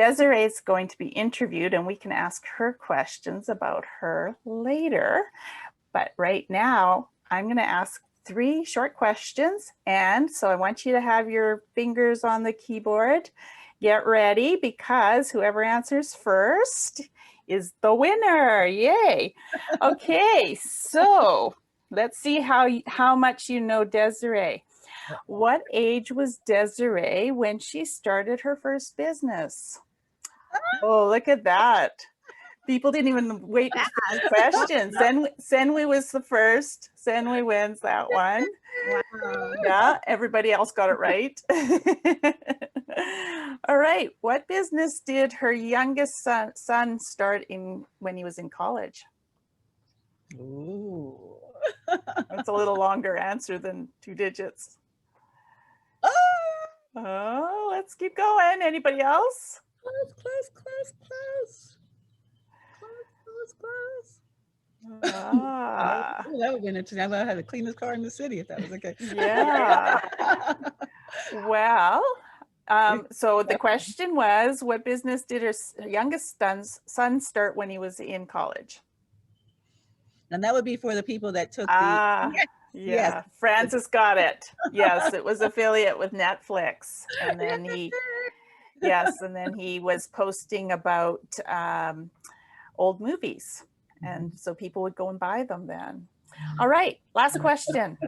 Desiree is going to be interviewed, and we can ask her questions about her later. But right now, I'm going to ask 3 short questions. And so I want you to have your fingers on the keyboard. Get ready, because whoever answers first is the winner. Yay. Okay, so let's see how much you know Desiree. What age was Desiree when she started her first business? Oh, look at that. People didn't even wait for the questions. Senwi was the first. Senwi wins that one. Wow. Yeah, everybody else got it right. All right. What business did her youngest son start in when he was in college? Ooh. That's a little longer answer than 2 digits. Oh, let's keep going. Anybody else? Close. Ah, That would have been interesting. I would have had the cleanest car in the city if that was okay. yeah. Well, so the question was, what business did her youngest son start when he was in college? And that would be for the people that took Ah, the yeah. Francis got it. Yes, it was affiliate with Netflix. And then he was posting about old movies. And so people would go and buy them then. All right, last question.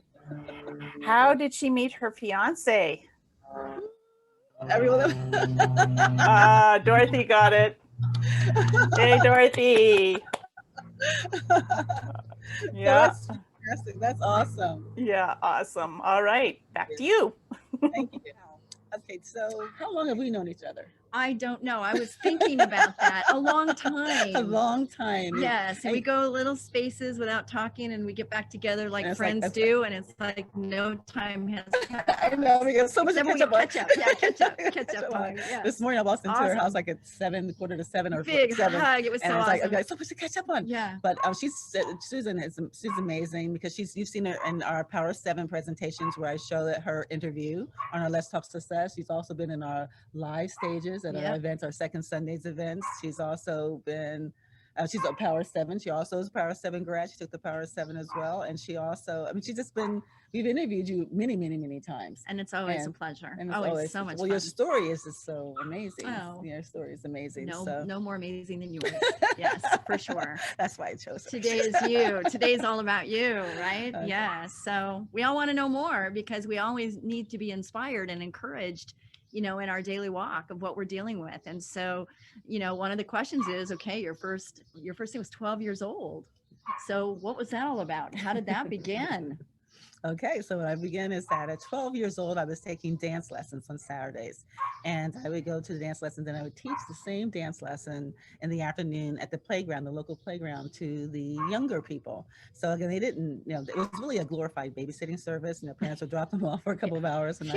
How did she meet her fiance? everyone. Dorothy got it. Hey, Dorothy. Yeah. That's fantastic. That's awesome. Yeah, awesome. All right, back to you. Thank you. Okay, so how long have we known each other? I don't know. I was thinking about that. A long time. A long time. Yes. And we go little spaces without talking, and we get back together like it's friends do. And it's like no time has I know, we got so much to catch up on. Catch up on. Yeah. This morning I walked into her house like at 7, quarter to 7 or big 7. hug. It was so and I was awesome. like, okay, so much to catch up on. Yeah. But Susan is amazing, because you've seen her in our Power 7 presentations where I show her interview on our Let's Talk Success. She's also been in our live stages at our events, our Second Sundays events. She's also been she's a Power 7. She also is a Power 7 grad. She took the Power 7 as well. And she also, she's just been, we've interviewed you many times. And it's always a pleasure. And it's always so much fun. Your story is just so amazing. Oh. Your story is amazing. No more amazing than yours. Yes, for sure. That's why I chose her. Today is you. Today's all about you, right? Okay. Yeah. So we all want to know more, because we always need to be inspired and encouraged, in our daily walk of what we're dealing with. And so, one of the questions is, okay, your first thing was 12 years old. So what was that all about? How did that begin? Okay, so what I began is that at 12 years old, I was taking dance lessons on Saturdays. And I would go to the dance lessons, and I would teach the same dance lesson in the afternoon at the playground, the local playground, to the younger people. So again, they didn't, it was really a glorified babysitting service, and their parents would drop them off for a couple of hours. And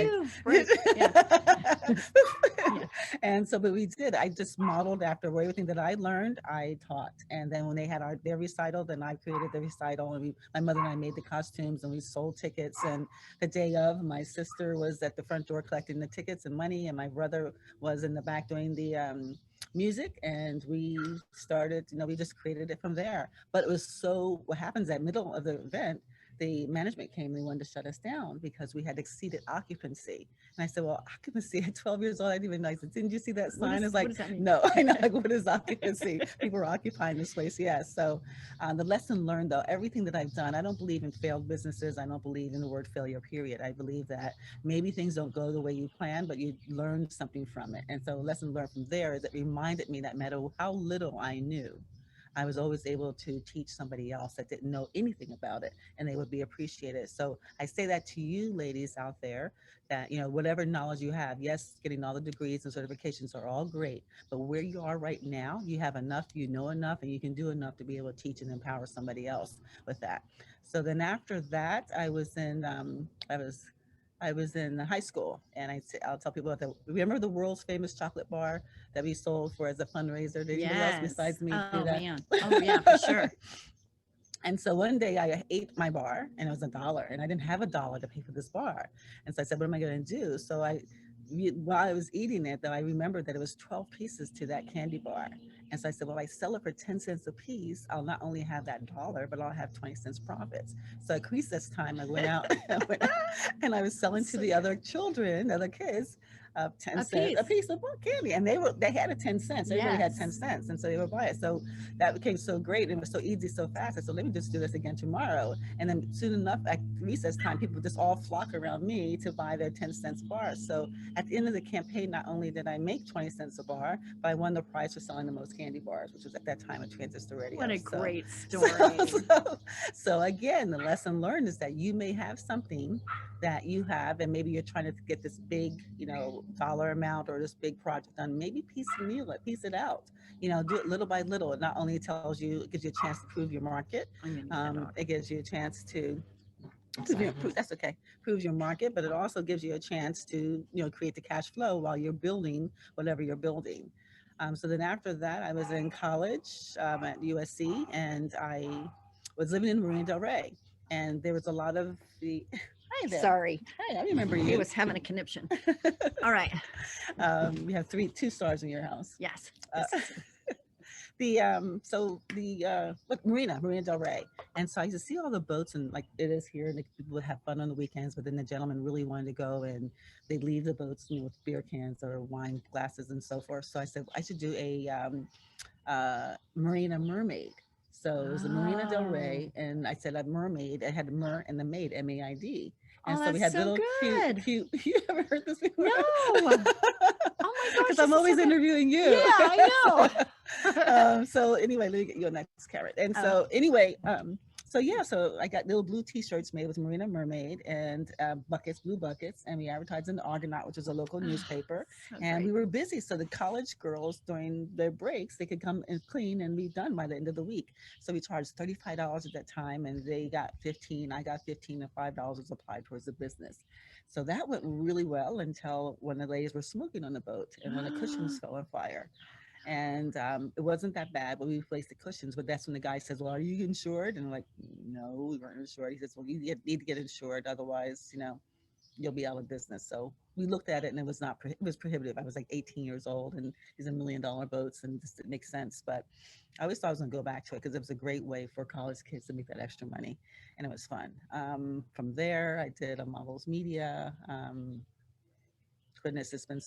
And so, but we did, I just modeled after everything that I learned, I taught. And then when they had their recital, then I created the recital, and my mother and I made the costumes, and we sold tickets. And the day of, my sister was at the front door collecting the tickets and money, and my brother was in the back doing the music. And we started, we just created it from there. But it was what happens at middle of the event, the management came and they wanted to shut us down because we had exceeded occupancy. And I said, well, occupancy at 12 years old, I didn't even know. I said, didn't you see that sign? It's like, no, I know, like, what is occupancy? People are occupying this place, yes. So the lesson learned, though, everything that I've done, I don't believe in failed businesses. I don't believe in the word failure, period. I believe that maybe things don't go the way you plan, but you learn something from it. And so the lesson learned from there is it reminded me that no matter how little I knew, I was always able to teach somebody else that didn't know anything about it, and they would be appreciated. So I say that to you ladies out there, that, whatever knowledge you have, yes, getting all the degrees and certifications are all great, but where you are right now, you have enough, you know enough, and you can do enough to be able to teach and empower somebody else with that. So then after that, I was in high school, and I'll tell people that. Remember the world's famous chocolate bar that we sold for as a fundraiser? Did anybody else besides me do that? Man. Oh yeah, for sure. And so one day I ate my bar, and it was $1, and I didn't have $1 to pay for this bar. And so I said, what am I going to do? So while I was eating it, though, I remembered that it was 12 pieces to that candy bar. And so I said, well, I sell it for 10 cents a piece. I'll not only have that dollar, but I'll have 20 cents profits. So at recess time, I went out, and I was selling to the other children, other kids, 10 A cents a piece. piece of candy. And they had a 10 cents. Everybody had 10 Yes. cents. And so they would buy it. So that became so great. And it was so easy, so fast. I said, let me just do this again tomorrow. And then soon enough, at recess time, people just all flock around me to buy their 10 cents bars. So at the end of the campaign, not only did I make 20 cents a bar, but I won the prize for selling the most candy bars, which was at that time a transistor radio. What a So, great so, story. so again, the lesson learned is that you may have something that you have, and maybe you're trying to get this big, dollar amount or this big project done. Maybe piecemeal it, piece it out. Do it little by little. It not only tells you, it gives you a chance to prove your market. I'm gonna get dog. It gives you a chance to Sorry. that's okay, proves your market, but it also gives you a chance to create the cash flow while you're building whatever you're building. So then after that, I was in college at USC, and I was living in Marina Del Rey, and there was a lot of the hi there. Sorry. Hi, I remember you. He was having a conniption. All right. You have two stars in your house. Yes. Marina Del Rey. And so I used to see all the boats, and like it is here, and people would have fun on the weekends, but then the gentlemen really wanted to go, and they'd leave the boats, with beer cans or wine glasses and so forth. So I said I should do a Marina Mermaid. So it was a Marina Del Rey, and I said a mermaid. I had the mer and the maid, MAID. And Oh, so we had that's so little good. cute. You ever heard this before? No. Oh my gosh. Because I'm always interviewing you. Yeah, I know. So anyway, let me get you a next carrot. And so anyway, so I got little blue T-shirts made with Marina Mermaid and blue buckets, and we advertised in the Argonaut, which is a local newspaper. So and we great. were busy, so the college girls during their breaks, they could come and clean and be done by the end of the week. So we charged $35 at that time, and they got 15. I got 15, and $5 was applied towards the business. So that went really well until when the ladies were smoking on the boat and when the cushions fell on fire. And it wasn't that bad, but we replaced the cushions. But that's when the guy says, well, are you insured? And I'm like, no, we weren't insured. He says, well, you need to get insured. Otherwise, you'll be out of business. So we looked at it, and it was not, it was prohibitive. I was like 18 years old, and these are $1 million boats, and just didn't make sense. But I always thought I was going to go back to it because it was a great way for college kids to make that extra money. And it was fun. From there, I did a models media. Goodness, there's been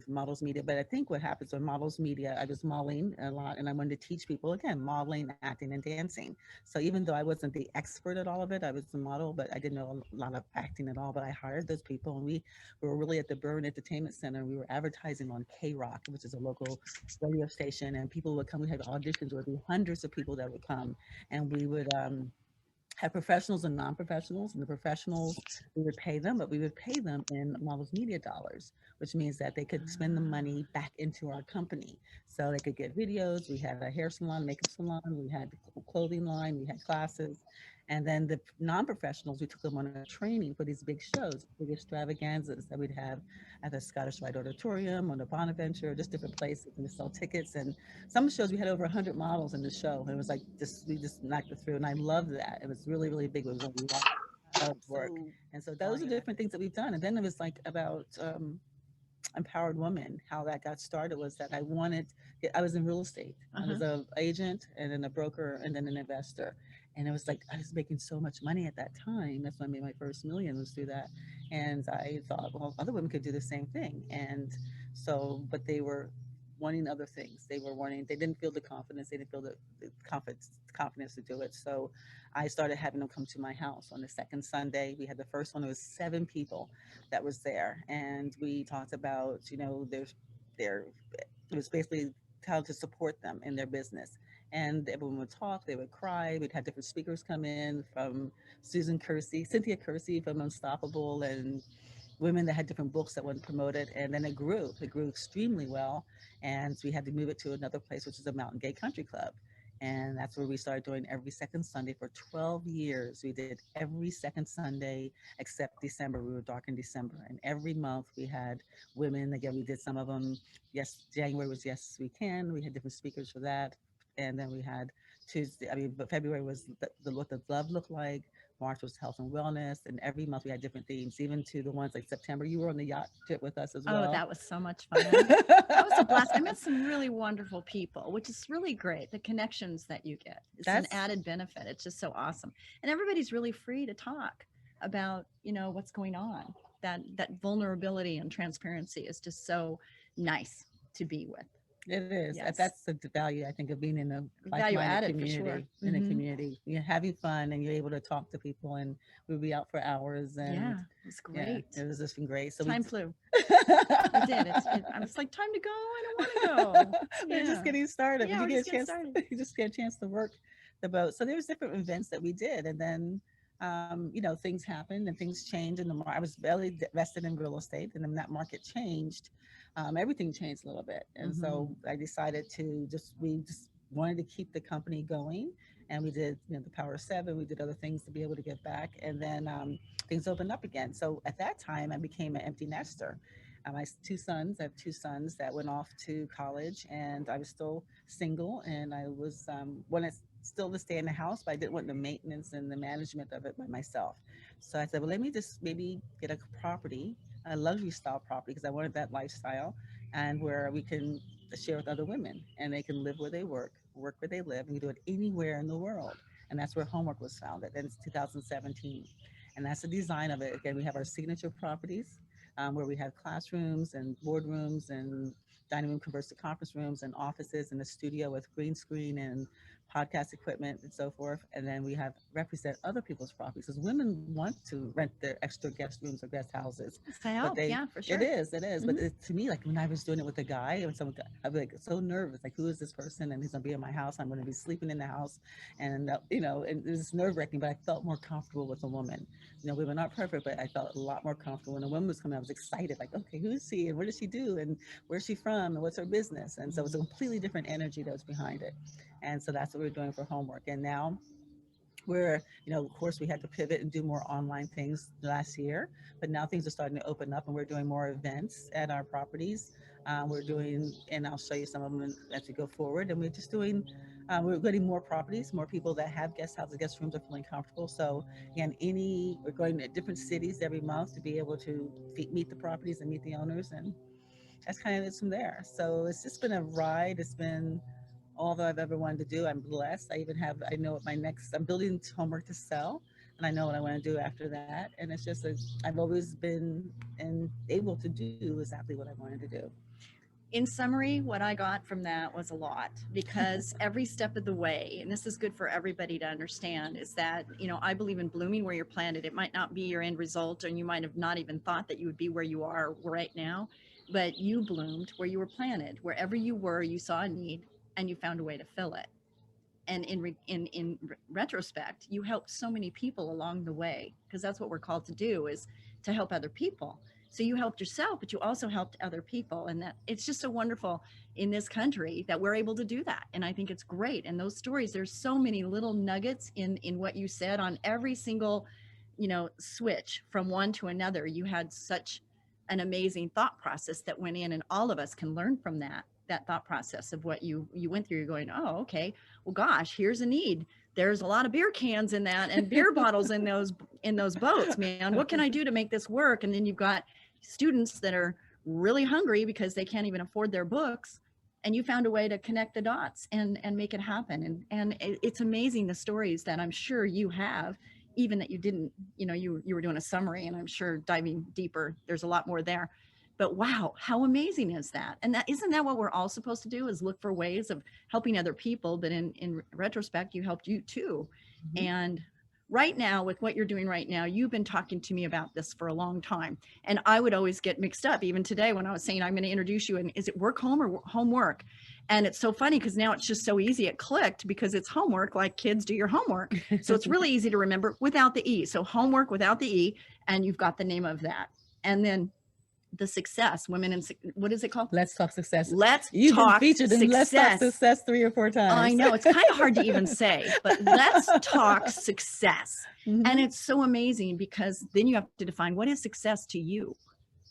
models media, but I think what happens with models media, I was modeling a lot, and I wanted to teach people, again, modeling, acting, and dancing. So even though I wasn't the expert at all of it, I was the model, but I didn't know a lot of acting at all, but I hired those people, and we were really at the Burn Entertainment Center. We were advertising on K-Rock, which is a local radio station, and people would come. We had auditions, there would be hundreds of people that would come, and we would have professionals and non-professionals, and the professionals, we would pay them, but we would pay them in models media dollars, which means that they could spend the money back into our company. So they could get videos. We had a hair salon, makeup salon, we had a clothing line, we had classes. And then the non-professionals, we took them on a training for these big shows, big extravaganzas that we'd have at the Scottish Rite Auditorium, on the Bonaventure, just different places, and we sell tickets. And some shows we had over 100 models in the show. And it was like, we just knocked it through. And I loved that. It was really, really big. It was a lot of work. And so those are different things that we've done. And then it was like about empowered women. How that got started was that I was in real estate. I was an agent, and then a broker, and then an investor. And it was like, I was making so much money at that time. That's when I made my first million, was through that. And I thought, well, other women could do the same thing. And so, but they were wanting other things. They didn't feel the confidence. They didn't feel the confidence to do it. So I started having them come to my house on the second Sunday. We had the first one, it was 7 people that was there. And we talked about, it was basically how to support them in their business. And everyone would talk, they would cry. We'd have different speakers come in, from Cynthia Kersey from Unstoppable, and women that had different books that weren't promoted. And then it grew extremely well. And we had to move it to another place, which is a Mountain Gate Country Club. And that's where we started doing every second Sunday for 12 years. We did every second Sunday except December. We were dark in December. And every month we had women. Again, we did some of them. Yes, January was Yes We Can. We had different speakers for that. And then we had Tuesday, but February was what the love looked like. March was health and wellness, and every month we had different themes, even to the ones like September. You were on the yacht trip with us as well. Oh, that was so much fun. That was a blast. I met some really wonderful people, which is really great. The connections that you get, it's an added benefit. It's just so awesome. And everybody's really free to talk about, what's going on. That vulnerability and transparency is just so nice to be with. It is. Yes. That's the value, I think, of being in a Value like-minded added for sure. community. In a community, you're having fun and you're able to talk to people, and we'll be out for hours. And Yeah, it was great. It was just been great. So time flew. It did. I was like, time to go. I don't want to go. We're just getting started. Yeah, you get a chance. You just get a chance to work the boat. So there's different events that we did, and then things happened and things changed. And I was barely vested in real estate, and then that market changed. Everything changed a little bit. And so I decided we just wanted to keep the company going. And we did, the Power of Seven. We did other things to be able to give back. And then things opened up again. So at that time, I became an empty nester. I have two sons that went off to college, and I was still single. And I was wanted still to stay in the house, but I didn't want the maintenance and the management of it by myself. So I said, well, let me just maybe get a property, a luxury style property, because I wanted that lifestyle, and where we can share with other women, and they can live where they work where they live, and we do it anywhere in the world. And that's where HomWork was founded, and it's 2017. And that's the design of it. Again, we have our signature properties where we have classrooms and boardrooms and dining room converts to conference rooms and offices and a studio with green screen and podcast equipment and so forth. And then we represent other people's properties, because women want to rent their extra guest rooms or guest houses. Yeah, for sure. It is. But to me, like when I was doing it with a guy, and I'd be like so nervous, like, who is this person? And he's gonna be in my house. I'm gonna be sleeping in the house, and and it was nerve wracking. But I felt more comfortable with a woman. We were not perfect, but I felt a lot more comfortable when a woman was coming. I was excited, like, okay, who is she, and what does she do, and where's she from, and what's her business? And so it was a completely different energy that was behind it. And so that's what we're doing for HomWork. And now we're, of course, we had to pivot and do more online things last year, but now things are starting to open up, and we're doing more events at our properties. We're doing, and I'll show you some of them as we go forward. And we're just doing, we're getting more properties, more people that have guest houses, guest rooms are feeling comfortable. So again, we're going to different cities every month to be able to meet the properties and meet the owners. And that's kind of it from there. So it's just been a ride. It's been all that I've ever wanted to do. I'm blessed. I know what I'm building HomWork to sell, and I know what I want to do after that. And it's just, I've always been able to do exactly what I wanted to do. In summary, what I got from that was a lot, because every step of the way, and this is good for everybody to understand, is that, I believe in blooming where you're planted. It might not be your end result, and you might have not even thought that you would be where you are right now, but you bloomed where you were planted. Wherever you were, you saw a need, and you found a way to fill it. And in retrospect, you helped so many people along the way, because that's what we're called to do, is to help other people. So you helped yourself, but you also helped other people. And that it's just so wonderful in this country that we're able to do that. And I think it's great. And those stories, there's so many little nuggets in what you said on every single, switch from one to another. You had such an amazing thought process that went in, and all of us can learn from that thought process of what you went through. You're going, oh, okay, well, gosh, here's a need. There's a lot of beer cans in that, and beer bottles in those boats, man. What can I do to make this work? And then you've got students that are really hungry because they can't even afford their books, and you found a way to connect the dots and make it happen. And it's amazing, the stories that I'm sure you have, even that you didn't, you were doing a summary, and I'm sure diving deeper, there's a lot more there. But wow, how amazing is that? And isn't that what we're all supposed to do, is look for ways of helping other people? But in retrospect, you helped you too. Mm-hmm. And right now, with what you're doing right now, you've been talking to me about this for a long time. And I would always get mixed up, even today when I was saying, I'm going to introduce you, and is it work home or HomWork? And it's so funny, because now it's just so easy. It clicked because it's HomWork, like kids do your homework. So it's really easy to remember without the E. So HomWork without the E, and you've got the name of that. And then the success, women in, what is it called? Let's Talk Success. You've been featured in Let's Talk Success 3 or 4 times. I know, it's kind of hard to even say, but Let's Talk Success. Mm-hmm. And it's so amazing, because then you have to define, what is success to you?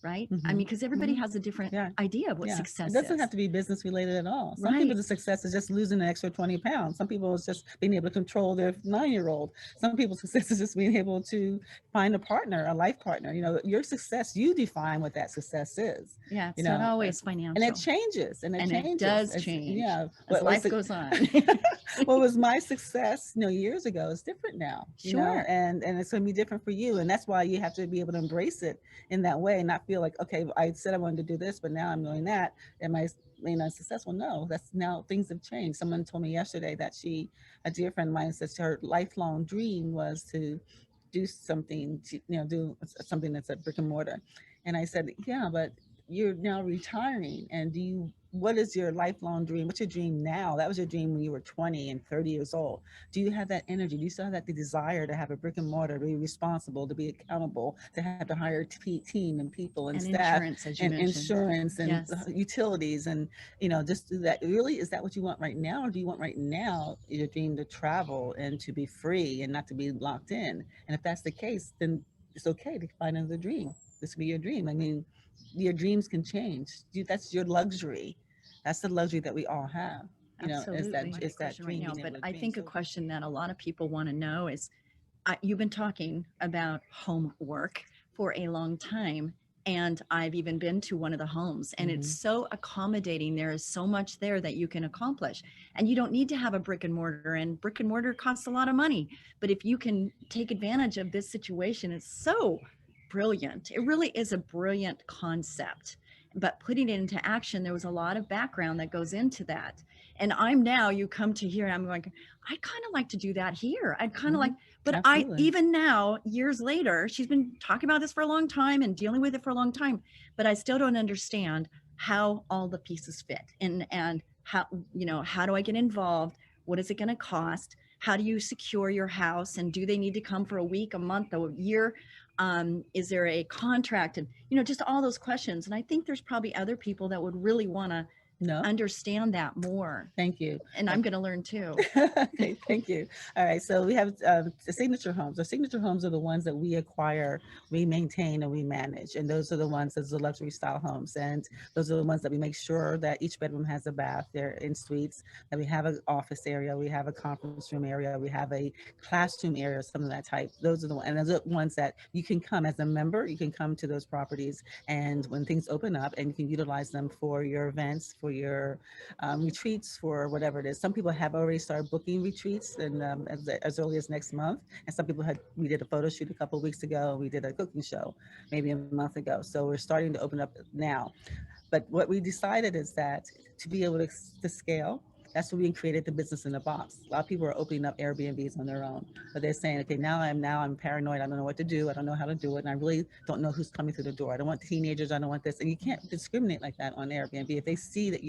right? I Mhm. mean, because everybody Mhm. has a different Yeah. idea of what Yeah, success it doesn't is. have to be business related at all. Some Right. people, the success is just losing an extra 20 pounds. Some people, it's just being able to control their 9-year-old. Some people's success is just being able to find a partner, a life partner. You know, your success, you define what that success is. Yeah, You it's not know, always and it financial. changes, and it And it changes. does It's, change yeah, as what was life it? goes on. What was my success, years ago is different now, Sure. and it's going to be different for you. And that's why you have to be able to embrace it in that way and not feel like, okay, I said I wanted to do this, but now I'm doing that. Am I, successful? No, that's now things have changed. Someone told me yesterday that a dear friend of mine said her lifelong dream was to do something, do something that's a brick and mortar. And I said, yeah, but you're now retiring, and what is your lifelong dream? What's your dream now? That was your dream when you were 20 and 30 years old. Do you have that energy? Do you still have that the desire to have a brick and mortar, to be responsible, to be accountable, to have to hire a team and people and And staff insurance, as you and mentioned. insurance and Yes. utilities, and just do that? Really, is that what you want right now, or do you want right now your dream to travel and to be free and not to be locked in? And if that's the case, then it's okay to find another dream. This could be your dream. I mean, your dreams can change. That's your luxury. That's the luxury that we all have. Absolutely. Is that Question right dream, now, being but able to I dream. think a So question that a lot of people want to know is, you've been talking about home work for a long time. And I've even been to one of the homes, and it's so accommodating. There is so much there that you can accomplish. And you don't need to have a brick and mortar, and brick and mortar costs a lot of money. But if you can take advantage of this situation, it's so brilliant. It really is a brilliant concept. But putting it into action, there was a lot of background that goes into that. And you come to here, and I'm going, I'd kind of like to do that here. I'd kind of like, but absolutely. even now, years later, she's been talking about this for a long time and dealing with it for a long time, but I still don't understand how all the pieces fit, and how, how do I get involved? What is it going to cost? How do you secure your house? And do they need to come for a week, a month, a year? Is there a contract? And, just all those questions. And I think there's probably other people that would really want to No, understand that more. thank you. And I'm going to learn too. Okay, thank you. All right, so we have the signature homes. The signature homes are the ones that we acquire, we maintain, and we manage. And those are the ones that's the luxury style homes. And those are the ones that we make sure that each bedroom has a bath. They're in suites, that we have an office area, we have a conference room area, we have a classroom area, something of that type. Those are the ones, and those are the ones that you can come as a member, you can come to those properties, and when things open up, and you can utilize them for your events, for your retreats, for whatever it is. Some people have already started booking retreats, and as early as next month. And some people we did a photo shoot a couple of weeks ago. We did a cooking show maybe a month ago. So we're starting to open up now. But what we decided is that to be able to scale, that's when we created the business in the box. A lot of people are opening up Airbnbs on their own, but they're saying, okay, now I'm paranoid. I don't know what to do. I don't know how to do it. And I really don't know who's coming through the door. I don't want teenagers. I don't want this. And you can't discriminate like that on Airbnb. If they see that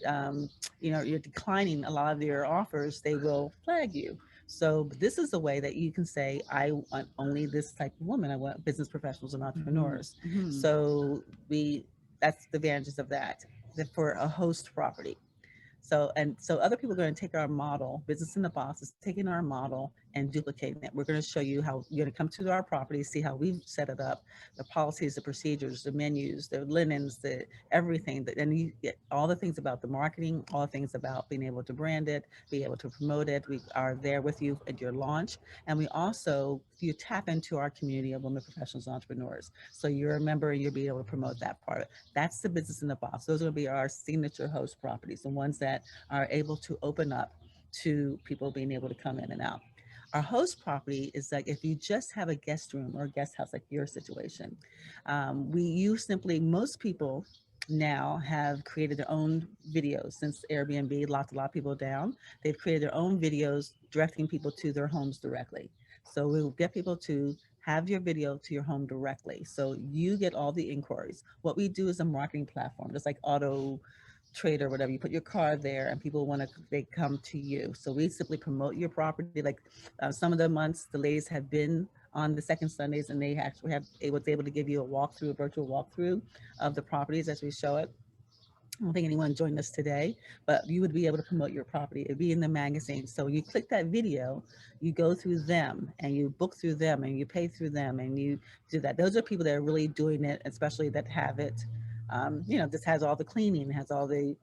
um, you're declining a lot of your offers, they will flag you. So this is a way that you can say, I want only this type of woman. I want business professionals and entrepreneurs. Mhm. So that's the advantages of that for a host property. So other people are going to take our model, business in the box is taking our model and duplicating it. We're going to show you how you're going to come to our property, see how we've set it up, the policies, the procedures, the menus, the linens, the everything. And you get all the things about the marketing, all the things about being able to brand it, be able to promote it. We are there with you at your launch. And you tap into our community of women professionals and entrepreneurs. So you're a member and you'll be able to promote that part. That's the business in the box. Those are going to be our signature host properties, the ones that are able to open up to people being able to come in and out. Our host property is like if you just have a guest room or a guest house, like your situation. Most people now have created their own videos since Airbnb locked a lot of people down. They've created their own videos directing people to their homes directly. So we'll get people to have your video to your home directly. So you get all the inquiries. What we do is a marketing platform, just like Auto Trade or whatever. You put your car there and people they come to you. So we simply promote your property. Like some of the months the ladies have been on the second Sundays, and they actually was able to give you a virtual walkthrough of the properties as we show it. I don't think anyone joined us today, but you would be able to promote your property. It'd be in the magazine. So you click that video, you go through them and you book through them and you pay through them and you do that. Those are people that are really doing it, especially that have it. This has all the cleaning, has all the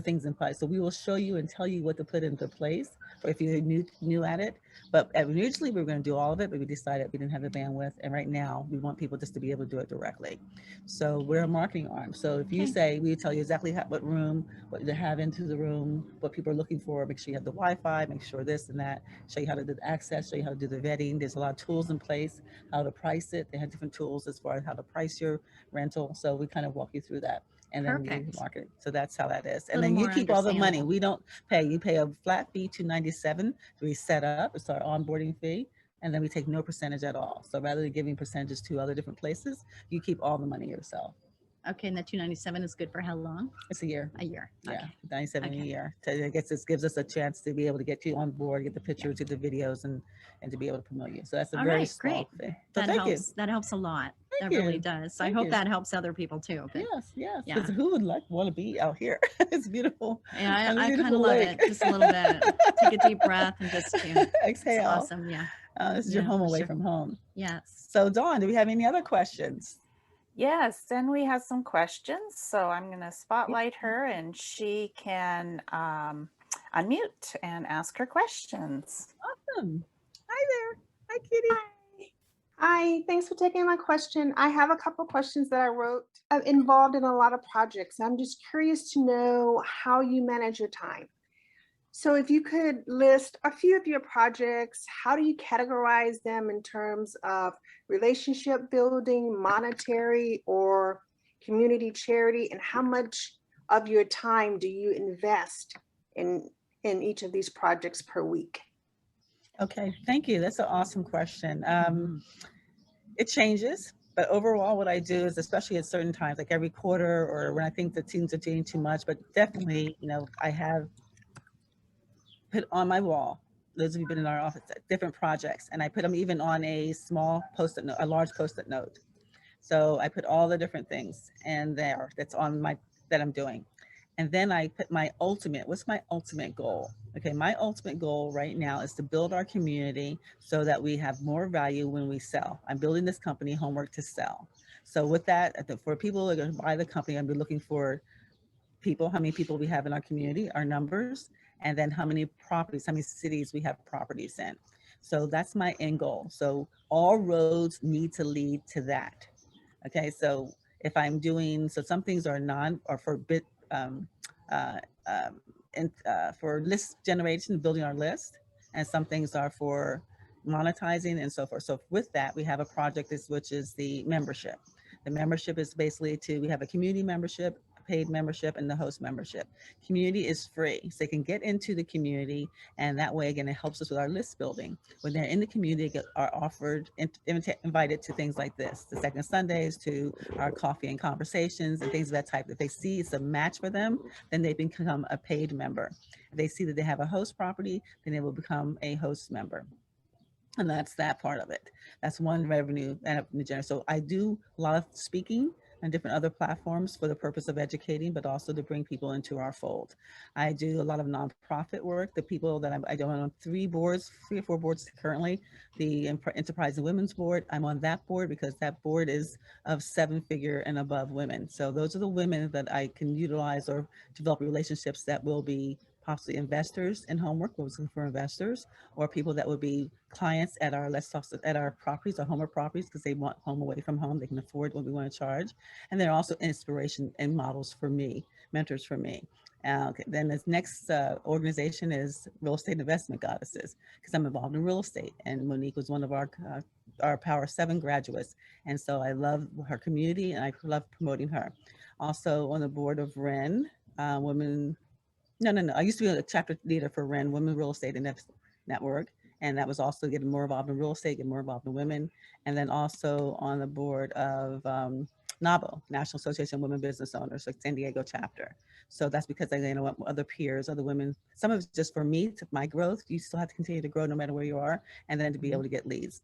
things in place. So we will show you and tell you what to put into place for if you're new at it. But originally we were going to do all of it, but we decided we didn't have the bandwidth. And right now we want people just to be able to do it directly. So we're a marketing arm. So if you Okay. say, we tell you exactly what room, what to have into the room, what people are looking for, make sure you have the Wi-Fi, make sure this and that, show you how to do the access, show you how to do the vetting. There's a lot of tools in place, how to price it. They have different tools as far as how to price your rental. So we kind of walk you through that. And then we Perfect. market it. So that's how that is. A And little then you more keep all the money. understandable. We don't pay. You pay a flat fee, $297 to be set up. It's our onboarding fee. And then we take no percentage at all. So rather than giving percentages to other different places, you keep all the money yourself. Okay, and that 297 is good for how long? It's a year. A year. Yeah, Okay. 97 a Okay. year. So it gives us a chance to be able to get you on board, get the pictures, get the videos, and to be able to promote you. So that's a All very right, small great. thing. So That thank you. helps. That helps a lot. Thank That really you. does. So I Thank hope you. that helps other people too. But Yes, yes. yeah. Because who would want to be out here? It's beautiful. Yeah, A I kind of beautiful love lake. it just a little bit. Take a deep breath and just, it's Exhale. awesome. Yeah. This is your Yeah, home for away sure. from home. Yes. So Dawn, do we have any other questions? Yes, and we have some questions. So I'm going to spotlight her and she can unmute and ask her questions. Awesome. Hi there. Hi, Kitty. Hi, thanks for taking my question. I have a couple questions that I wrote. I'm involved in a lot of projects. I'm just curious to know how you manage your time. So if you could list a few of your projects, how do you categorize them in terms of relationship building, monetary, or community charity, and how much of your time do you invest in each of these projects per week? Okay, thank you. That's an awesome question. It changes, but overall what I do is, especially at certain times, like every quarter or when I think the teams are doing too much, but definitely, I have put on my wall, those of you who've been in our office, different projects, and I put them even on a small post-it note, a large post-it note. So I put all the different things and that's on that I'm doing. And then I put what's my ultimate goal? Okay, my ultimate goal right now is to build our community so that we have more value when we sell. I'm building this company, HomWork, to sell. So with that, for people who are going to buy the company, I'm looking for people, how many people we have in our community, our numbers, and then how many properties, how many cities we have properties in. So that's my end goal. So all roads need to lead to that. Okay, so if I'm doing, so some things are for uh, um, for list generation, building our list, and some things are for monetizing and so forth. So with that, we have a project which is the membership. The membership is basically we have a community membership, paid membership, and the host membership. Community is free, so they can get into the community, and that way, again, it helps us with our list building. When they're in the community, they are offered, invited to things like this, the second Sundays, to our coffee and conversations and things of that type. If they see it's a match for them, then they become a paid member. If they see that they have a host property, then they will become a host member. And that's that part of it. That's one revenue and so I do a lot of speaking and different other platforms for the purpose of educating, but also to bring people into our fold. I do a lot of nonprofit work. The people that I do on 3 or 4 boards currently. The Enterprise and Women's Board, I'm on that board because that board is of 7-figure and above women. So those are the women that I can utilize or develop relationships that will be possibly investors in HomWork. We're looking for investors or people that would be clients at our properties, our HomWork properties, because they want home away from home. They can afford what we want to charge. And they're also inspiration and models for me, mentors for me. Okay. Then this next organization is Real Estate Investment Goddesses, because I'm involved in real estate. And Monique was one of our Power 7 graduates. And so I love her community and I love promoting her. Also on the board of REN, Women. No. I used to be a chapter leader for REN, Women Real Estate Network. And that was also getting more involved in real estate, getting more involved in women. And then also on the board of NABO, National Association of Women Business Owners, like San Diego chapter. So that's because I want other peers, other women. Some of it's just for me, to my growth. You still have to continue to grow no matter where you are, and then to be able to get leads.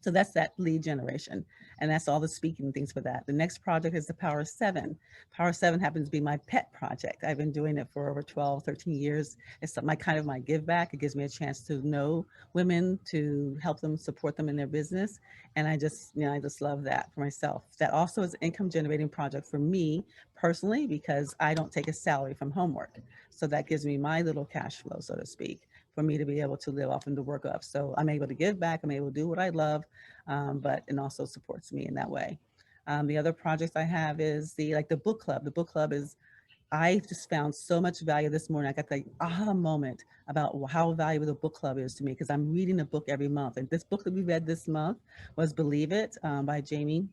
So that's that lead generation. And that's all the speaking things for that. The next project is the Power 7. Power 7 happens to be my pet project. I've been doing it for over 12, 13 years. It's my kind of my give back. It gives me a chance to know women, to help them, support them in their business. And I just, I just love that for myself. That also is an income generating project for me personally, because I don't take a salary from HomWork. So that gives me my little cash flow, so to speak, for me to be able to live off and to work up. So I'm able to give back. I'm able to do what I love, but it also supports me in that way. The other projects I have is the book club. The book club is, I just found so much value this morning. I got the aha moment about how valuable the book club is to me, because I'm reading a book every month. And this book that we read this month was Believe It by Jamie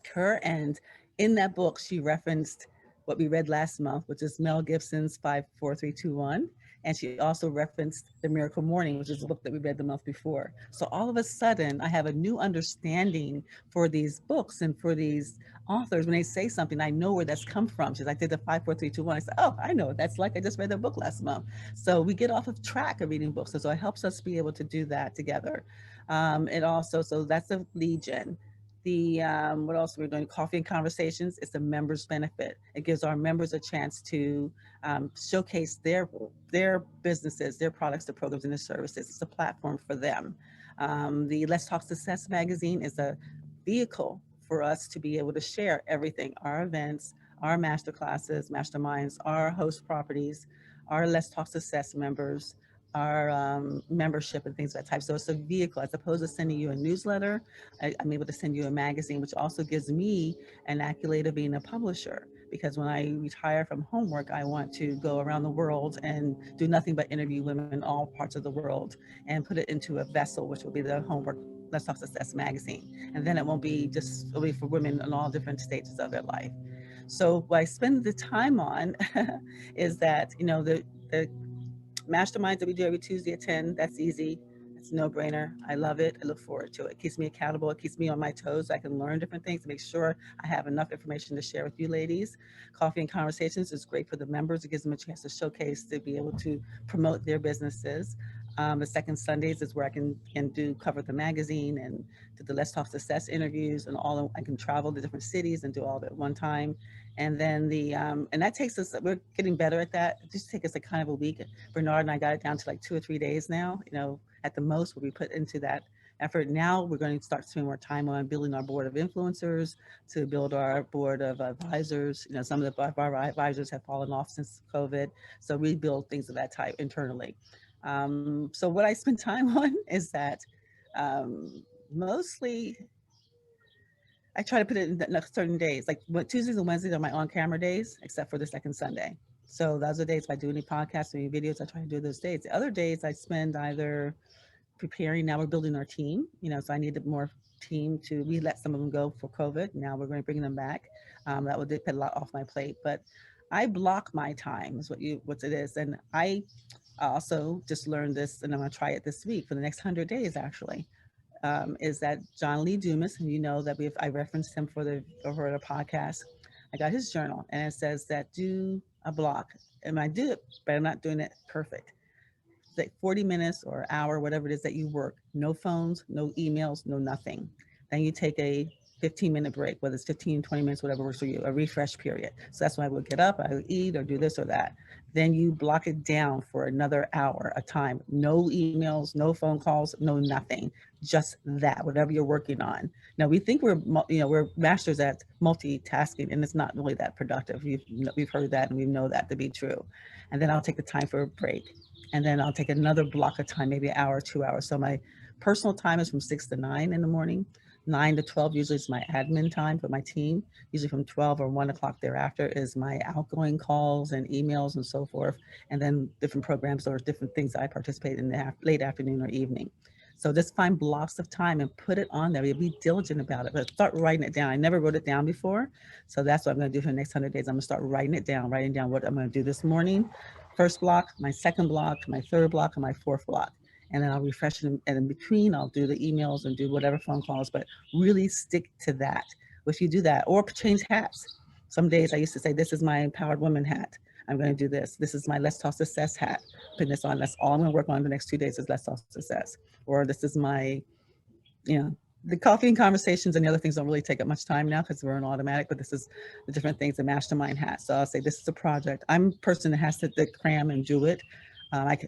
Kerr. And in that book, she referenced what we read last month, which is Mel Gibson's 54321. And she also referenced The Miracle Morning, which is a book that we read the month before. So all of a sudden, I have a new understanding for these books and for these authors. When they say something, I know where that's come from. She's like, did the 54321. I said, oh, I know what that's like. I just read that book last month. So we get off of track of reading books. So it helps us be able to do that together. It also, so that's a lead gen. What else are we doing? Coffee and Conversations. It's a members benefit. It gives our members a chance to showcase their businesses, their products, their programs, and their services. It's a platform for them. The Let's Talk Success magazine is a vehicle for us to be able to share everything, our events, our master classes, masterminds, our host properties, our Let's Talk Success members, our membership and things of that type. So it's a vehicle. As opposed to sending you a newsletter, I'm able to send you a magazine, which also gives me an accolade of being a publisher. Because when I retire from HomWork, I want to go around the world and do nothing but interview women in all parts of the world and put it into a vessel, which will be the HomWork Let's Talk Success magazine. And then it won't be just, it'll be for women in all different stages of their life. So what I spend the time on is that, the masterminds that we do every Tuesday at 10, that's easy. It's a no-brainer. I love it. I look forward to it. It keeps me accountable. It keeps me on my toes. I can learn different things to make sure I have enough information to share with you ladies. Coffee and Conversations is great for the members. It gives them a chance to showcase, to be able to promote their businesses. The second Sundays is where I can cover the magazine and do the Let's Talk Success interviews and I can travel to different cities and do all that at one time. And then and that takes us, we're getting better at that. It just takes us a kind of a week. Bernard and I got it down to like 2 or 3 days now, at the most, will be put into that effort. Now we're going to start spending more time on building our board of influencers, to build our board of advisors. Some of our advisors have fallen off since COVID. So we build things of that type internally. So what I spend time on is that mostly I try to put it in certain days, like Tuesdays and Wednesdays are my on-camera days, except for the second Sunday. So those are days if I do any podcasts or any videos, I try to do those days. The other days I spend either preparing. Now we're building our team, so I needed more team we let some of them go for COVID. Now we're going to bring them back. That will put a lot off my plate, but I block my time is what it is. And I also just learned this, and I'm going to try it this week for the next 100 days, actually. Is that John Lee Dumas, and that I referenced him for the podcast. I got his journal, and it says that do a block, and I do it, but I'm not doing it perfect. It's like 40 minutes or an hour, whatever it is that you work. No phones, no emails, no nothing. Then you take a 15-minute break, whether it's 15, 20 minutes, whatever works for you, a refresh period. So that's when I would get up, I would eat or do this or that. Then you block it down for another hour, a time. No emails, no phone calls, no nothing. Just that, whatever you're working on. Now we think we're masters at multitasking, and it's not really that productive. We've heard that, and we know that to be true. And then I'll take the time for a break, and then I'll take another block of time, maybe an hour, 2 hours. So my personal time is from 6 to 9 in the morning. 9 to 12 usually is my admin time for my team. Usually from 12 or 1 o'clock thereafter is my outgoing calls and emails and so forth. And then different programs or different things I participate in the late afternoon or evening. So just find blocks of time and put it on there. Be diligent about it, but start writing it down. I never wrote it down before. So that's what I'm going to do for the next 100 days. I'm going to start writing down what I'm going to do this morning. First block, my second block, my third block, and my fourth block. And then I'll refresh it, and in between I'll do the emails and do whatever phone calls, but really stick to that. If you do that, or change hats. Some days I used to say, this is my empowered woman hat. I'm going to do this. This is my Let's Talk Success hat. Putting this on, that's all I'm going to work on the next 2 days is Let's Talk Success. Or this is my you know, the coffee and conversations and the other things don't really take up much time now because we're in automatic, but this is the different things the mastermind has. So I'll say this is a project. I'm a person that has to cram and do it.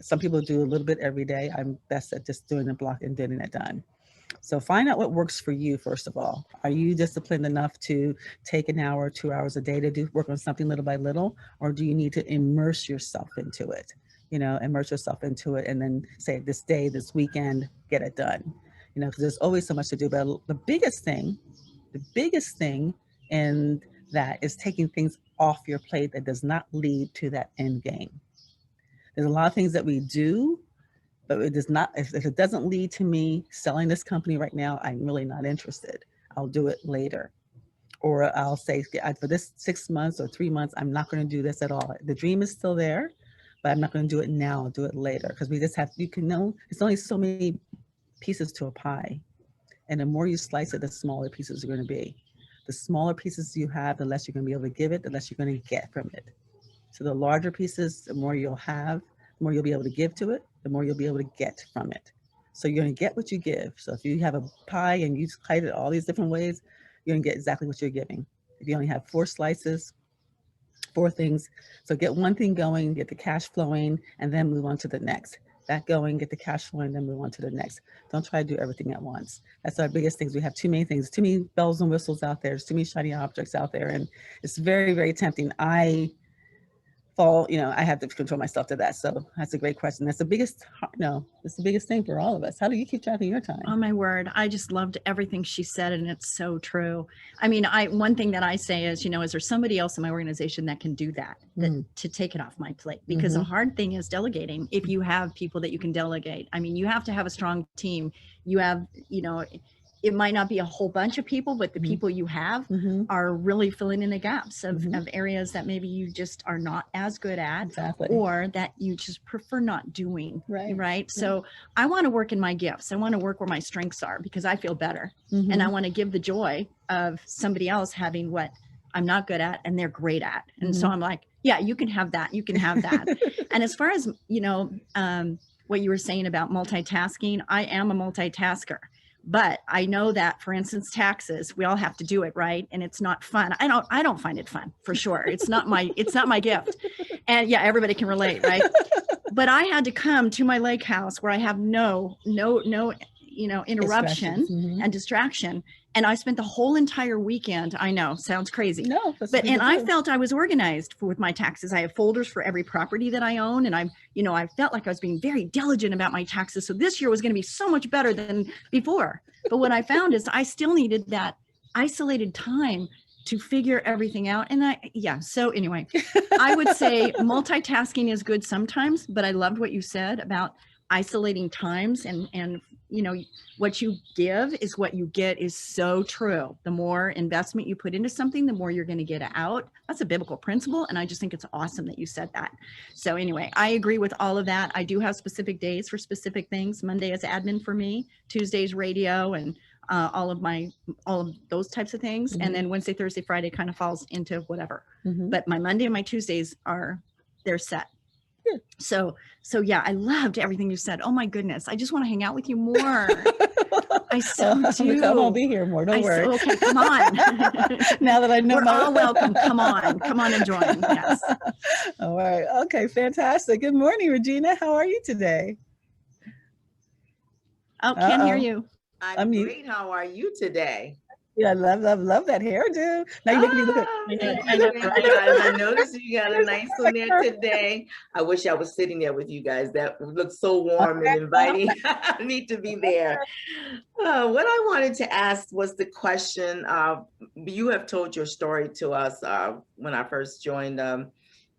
Some people do a little bit every day. I'm best at just doing the block and getting it done. So find out what works for you, first of all. Are you disciplined enough to take an hour, 2 hours a day to work on something little by little? Or do you need to immerse yourself into it? You know, immerse yourself into it and then say this day, this weekend, get it done. You know, because there's always so much to do. But the biggest thing in that is taking things off your plate that does not lead to that end game. There's a lot of things that we do, but it does not, if it doesn't lead to me selling this company right now, I'm really not interested. I'll do it later. Or I'll say for this 6 months or 3 months, I'm not going to do this at all. The dream is still there, but I'm not going to do it now. I'll do it later. Because we just have, you can know, it's only so many pieces to a pie. And the more you slice it, the smaller pieces are going to be. The smaller pieces you have, the less you're going to be able to give it, the less you're going to get from it. So the larger pieces, the more you'll have, the more you'll be able to give to it, the more you'll be able to get from it. So you're going to get what you give. So if you have a pie and you slice it all these different ways, you're going to get exactly what you're giving. If you only have 4 slices, 4 things, so get one thing going, get the cash flowing, and then move on to the next. That going, get the cash flowing, then move on to the next. Don't try to do everything at once. That's our biggest things. We have too many things, too many bells and whistles out there. There's too many shiny objects out there, and it's very, very tempting. I have to control myself to that. So that's a great question. That's the biggest, it's the biggest thing for all of us. How do you keep track of your time? Oh my word. I just loved everything she said. And it's so true. I mean, one thing that I say is, is there somebody else in my organization that can do that, to take it off my plate? Because the hard thing is delegating. If you have people that you can delegate, I mean, you have to have a strong team. You have, it might not be a whole bunch of people, but the people you have are really filling in the gaps of areas that maybe you just are not as good at, or that you just prefer not doing. Right. So I want to work in my gifts. I want to work where my strengths are because I feel better. And I want to give the joy of somebody else having what I'm not good at and they're great at. And so I'm like, yeah, you can have that. You can have that. And as far as, what you were saying about multitasking, I am a multitasker. But I know that, for instance, taxes, we all have to do it, right? And it's not fun. I don't find it fun, for sure. It's not my gift. And yeah, everybody can relate, right? But I had to come to my lake house where I have no interruption and distraction. And I spent the whole entire weekend. I know, sounds crazy. No, and I felt I was organized with my taxes. I have folders for every property that I own. And I felt like I was being very diligent about my taxes. So this year was going to be so much better than before. But what I found is I still needed that isolated time to figure everything out. And so anyway, I would say multitasking is good sometimes, but I loved what you said about isolating times and what you give is what you get is so true. The more investment you put into something, the more you're going to get out. That's a biblical principle. And I just think it's awesome that you said that. So anyway, I agree with all of that. I do have specific days for specific things. Monday is admin for me, Tuesday's radio and all of those types of things. And then Wednesday, Thursday, Friday kind of falls into whatever. But my Monday and my Tuesdays they're set. So yeah, I loved everything you said. Oh my goodness. I just want to hang out with you more. I so do. I'll be here more. Don't worry. Okay, come on. Now that I know we're all welcome. Come on and join. Yes. All right. Okay. Fantastic. Good morning, Regina. How are you today? Oh, can't hear you. I'm great. How are you today? Yeah, I love that hairdo. Now you're making me look at. I noticed you got a nice one there today. I wish I was sitting there with you guys. That looks so warm and inviting. I need to be there. What I wanted to ask was the question. You have told your story to us when I first joined.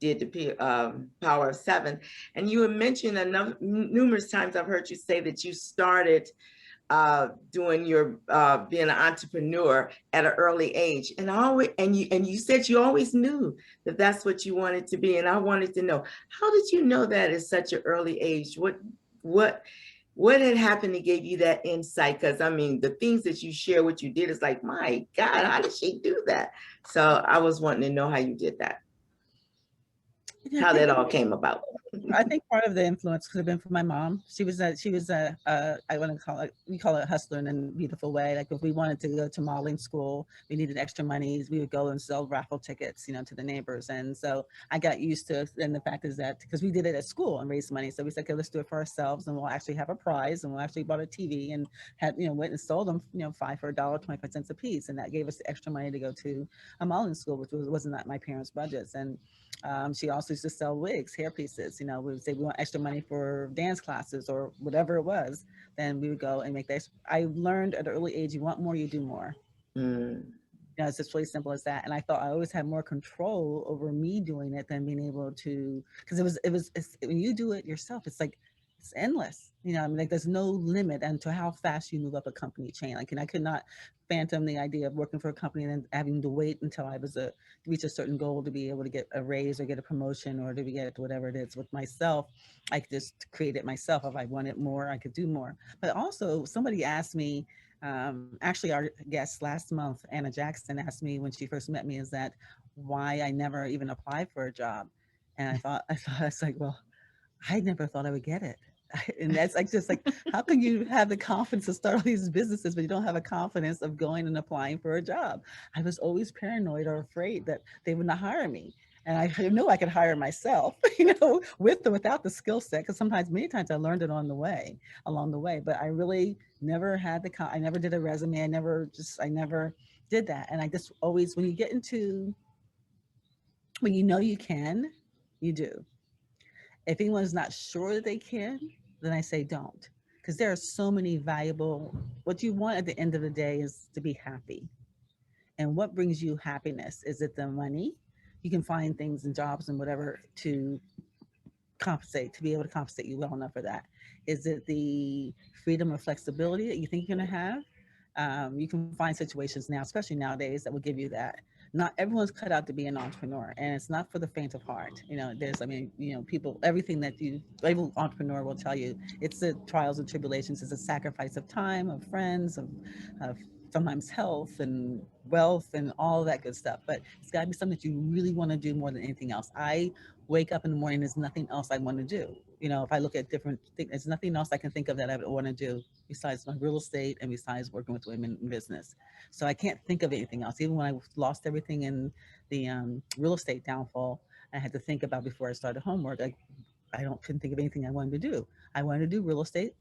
Did the Power of 7, and you have mentioned numerous times. I've heard you say that you started doing your being an entrepreneur at an early age, and you said you always knew that that's what you wanted to be. And I wanted to know, how did you know that at such an early age? What had happened that gave you that insight? Because I mean, the things that you share, what you did, is like, my God, how did she do that? So I was wanting to know how you did that, how that all came about. I think part of the influence could have been from my mom. She was I want to call it, we call it hustler in a beautiful way. Like if we wanted to go to modeling school, we needed extra money, we would go and sell raffle tickets, to the neighbors. And so I got used to, and the fact is that because we did it at school and raised money. So we said, okay, let's do it for ourselves and we'll actually have a prize, and we'll actually bought a TV and had, went and sold them, 5 for $1, 25 cents a piece. And that gave us extra money to go to a modeling school, which wasn't at my parents' budgets. And she also used to sell wigs, hair pieces. We would say we want extra money for dance classes or whatever it was. Then we would go and make that. I learned at an early age, you want more, you do more. Mm. It's just really simple as that. And I thought I always had more control over me doing it than being able to, because it's, when you do it yourself, it's like, it's endless. Like there's no limit to how fast you move up a company chain. Like, and I could not phantom the idea of working for a company and then having to wait until I was to reach a certain goal to be able to get a raise or get a promotion or to get whatever it is. With myself, I could just create it myself. If I wanted more, I could do more. But also somebody asked me, actually our guest last month, Anna Jackson, asked me when she first met me, is that why I never even applied for a job. And I was like, well, I never thought I would get it. And that's like, just like, how can you have the confidence to start all these businesses, but you don't have a confidence of going and applying for a job? I was always paranoid or afraid that they would not hire me. And I knew I could hire myself, with or without the skill set, because many times I learned it along the way. But I really never had I never did a resume. I never did that. And I just always, when you know you can, you do. If anyone's not sure that they can, then I say don't. Because there are so many valuable, what you want at the end of the day is to be happy. And what brings you happiness? Is it the money? You can find things and jobs and whatever to be able to compensate you well enough for that. Is it the freedom or flexibility that you think you're going to have? You can find situations now, especially nowadays, that will give you that. Not everyone's cut out to be an entrepreneur, and it's not for the faint of heart. People, every entrepreneur will tell you, it's the trials and tribulations, it's a sacrifice of time, of friends, of sometimes health and wealth and all that good stuff. But it's got to be something that you really want to do more than anything else. I wake up in the morning, there's nothing else I want to do. If I look at different things, there's nothing else I can think of that I would want to do besides my real estate and besides working with women in business. So I can't think of anything else. Even when I lost everything in the real estate downfall, I had to think about before I started HomWork. Couldn't think of anything I wanted to do. I wanted to do real estate,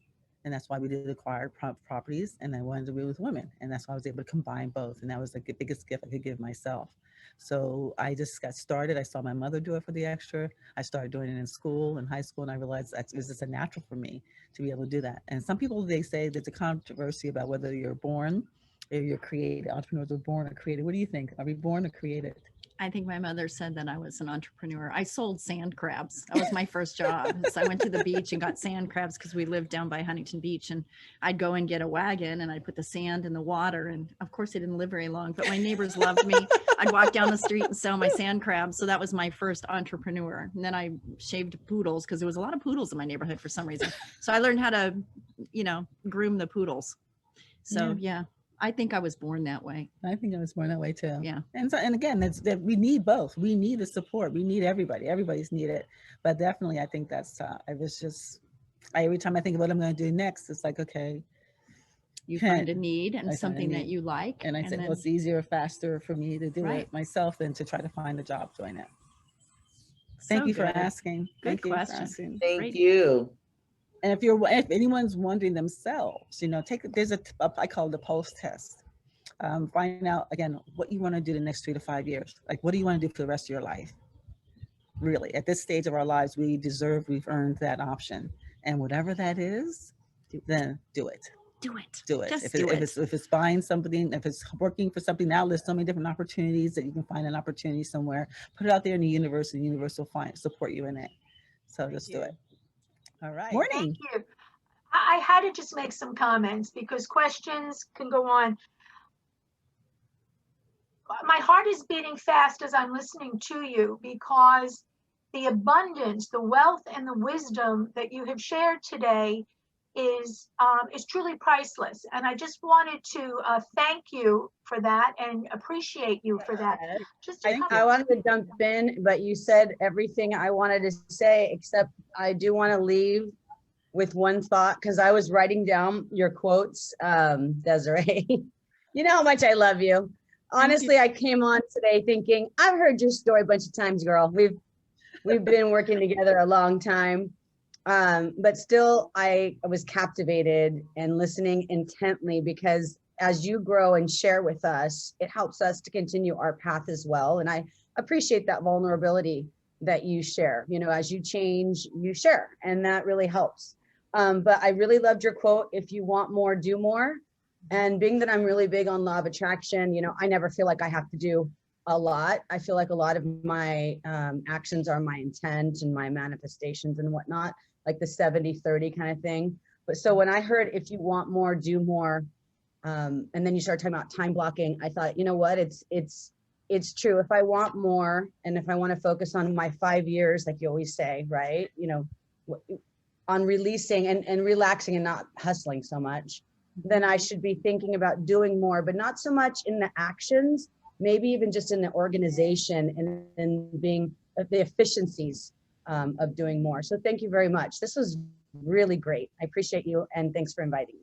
and that's why we did acquired properties, and I wanted to be with women, and that's why I was able to combine both, and that was the biggest gift I could give myself. So I just got started. I saw my mother do it for the extra. I started doing it in school, in high school, and I realized that it was just a natural for me to be able to do that. And some people, they say there's a controversy about whether you're born or you're created. Entrepreneurs are born or created. What do you think? Are we born or created? I think my mother said that I was an entrepreneur. I sold sand crabs. That was my first job. So I went to the beach and got sand crabs because we lived down by Huntington Beach, and I'd go and get a wagon and I'd put the sand in the water. And of course, I didn't live very long, but my neighbors loved me. I'd walk down the street and sell my sand crabs. So that was my first entrepreneur. And then I shaved poodles because there was a lot of poodles in my neighborhood for some reason. So I learned how to, groom the poodles. So yeah. I think I was born that way. I think I was born that way too. Yeah. And again, that we need both. We need the support. We need everybody. Everybody's needed. But definitely, I think that's. Every time I think of what I'm going to do next, it's like, okay. You find a need and something that you like. And I said, well, it's easier, faster for me to do it myself than to try to find a job doing it. Thank you for asking. Good question. Thank you. And if anyone's wondering themselves, there's I call it the pulse test. Find out again what you want to do the next 3 to 5 years. Like, what do you want to do for the rest of your life? Really, at this stage of our lives, we've earned that option, and whatever that is, then do it. Do it. Do it. Just If it's buying something, if it's working for something, now there's so many different opportunities that you can find an opportunity somewhere. Put it out there in the universe, and the universe will support you in it. So just do it. All right. Morning. Thank you. I had to just make some comments because questions can go on. My heart is beating fast as I'm listening to you because the abundance, the wealth, and the wisdom that you have shared today is truly priceless. And I just wanted to thank you for that and appreciate you for that. Just a Thank couple. I wanted to jump in, but you said everything I wanted to say, except I do want to leave with one thought, because I was writing down your quotes, Desiree. You know how much I love you. Honestly, I came on today thinking, I've heard your story a bunch of times, girl. We've been working together a long time. But still, I was captivated and listening intently, because as you grow and share with us, it helps us to continue our path as well. And I appreciate that vulnerability that you share. You know, as you change, you share, and that really helps. But I really loved your quote, if you want more, do more. And being that I'm really big on law of attraction, you know, I never feel like I have to do a lot. I feel like a lot of my actions are my intent and my manifestations and whatnot, like the 70-30 kind of thing. But so when I heard, if you want more, do more, and then you start talking about time blocking, I thought, you know what, it's true. If I want more, and if I want to focus on my 5 years, like you always say, right, you know, on releasing and relaxing and not hustling so much, then I should be thinking about doing more, but not so much in the actions, maybe even just in the organization and being the efficiencies of doing more. So thank you very much. This was really great. I appreciate you, and thanks for inviting me.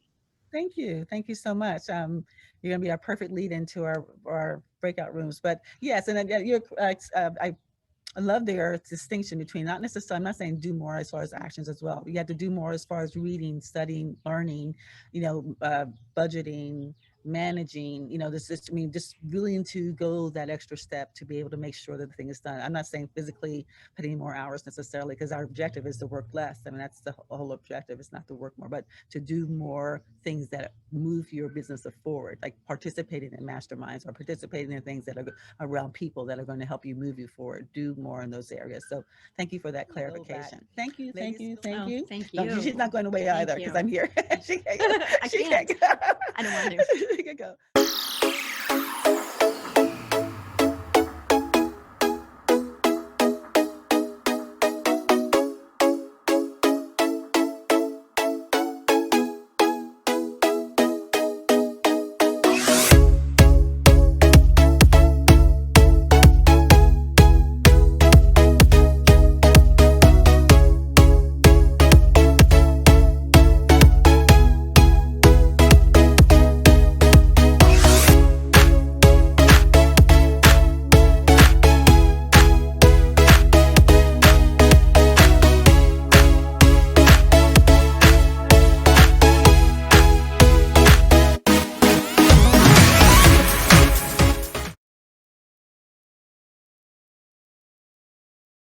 Thank you. Thank you so much. You're going to be our perfect lead into our breakout rooms. But yes, and I love their distinction between, not necessarily, I'm not saying do more as far as actions as well. You have to do more as far as reading, studying, learning, you know, budgeting, managing, you know, I mean, just willing to go that extra step to be able to make sure that the thing is done. I'm not saying physically putting more hours necessarily, because our objective is to work less. I mean, that's the whole objective. It's not to work more, but to do more things that move your business forward, like participating in masterminds or participating in things that are around people that are going to help you move you forward. Do more in those areas. So thank you for that clarification. Thank you. Thank you. Thank Oh, you. thank No, you. she's not going away Thank either, because you. I'm here. She can't go. I She can't. can't go. I don't want to. She can go.